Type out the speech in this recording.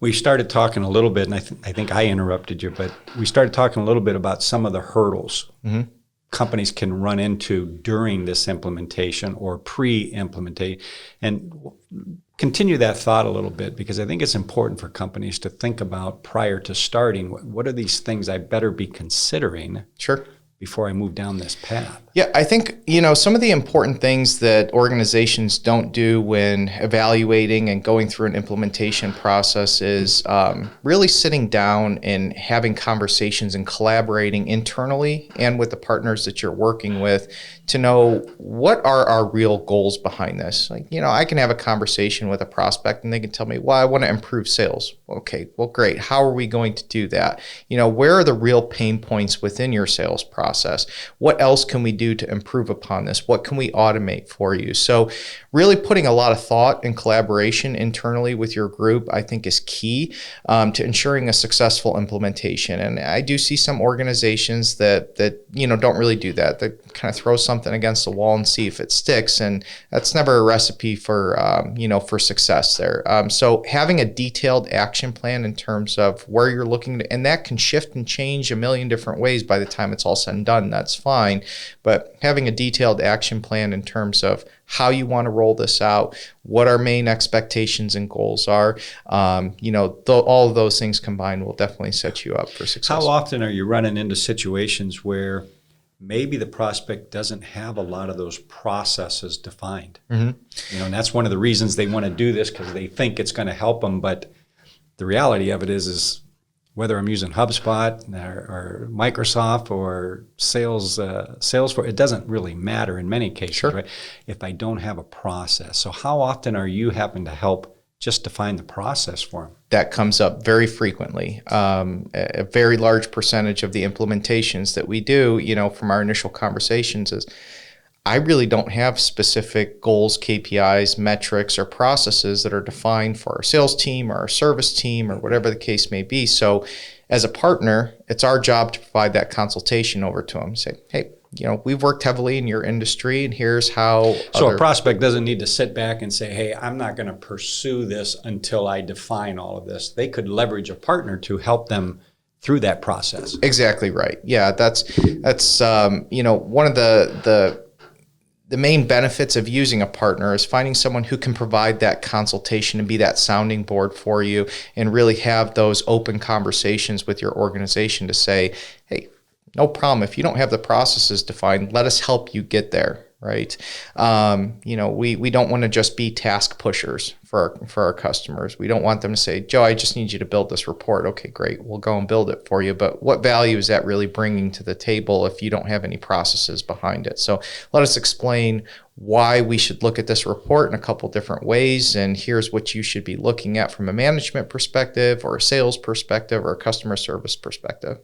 We started talking a little bit, and I think I interrupted you, but we started talking a little bit about some of the hurdles companies can run into during this implementation or pre-implementation. And continue that thought a little bit, because I think it's important for companies to think about prior to starting, what are these things I better be considering Sure. before I move down this path? Yeah, I think, some of the important things that organizations don't do when evaluating and going through an implementation process is really sitting down and having conversations and collaborating internally and with the partners that you're working with to know what are our real goals behind this. Like, I can have a conversation with a prospect and they can tell me, well, I want to improve sales. Okay, well, great. How are we going to do that? Where are the real pain points within your sales process? What else can we do to improve upon this? What can we automate for you? So really putting a lot of thought and collaboration internally with your group, I think, is key to ensuring a successful implementation. And I do see some organizations that don't really do that. They kind of throw something against the wall and see if it sticks. And that's never a recipe for success there. So having a detailed action plan in terms of where you're looking to, and that can shift and change a million different ways by the time it's all said and done, that's fine. But having a detailed action plan in terms of how you want to roll this out, what our main expectations and goals are, all of those things combined will definitely set you up for success. How often are you running into situations where maybe the prospect doesn't have a lot of those processes defined? And that's one of the reasons they want to do this, because they think it's going to help them. But the reality of it is whether I'm using HubSpot or Microsoft or Salesforce, it doesn't really matter in many cases, right? If I don't have a process. So how often are you having to help just define the process for them? That comes up very frequently. A very large percentage of the implementations that we do, from our initial conversations is, I really don't have specific goals, KPIs, metrics, or processes that are defined for our sales team or our service team or whatever the case may be. So as a partner, it's our job to provide that consultation over to them. Say, hey, we've worked heavily in your industry, and here's how. So a prospect doesn't need to sit back and say, hey, I'm not going to pursue this until I define all of this. They could leverage a partner to help them through that process. Exactly right. Yeah, that's one of the main benefits of using a partner is finding someone who can provide that consultation and be that sounding board for you and really have those open conversations with your organization to say, hey, no problem. If you don't have the processes defined, let us help you get there, right? We don't want to just be task pushers for our customers. We don't want them to say, Joe, I just need you to build this report. Okay, great. We'll go and build it for you. But what value is that really bringing to the table if you don't have any processes behind it? So let us explain why we should look at this report in a couple different ways. And here's what you should be looking at from a management perspective or a sales perspective or a customer service perspective.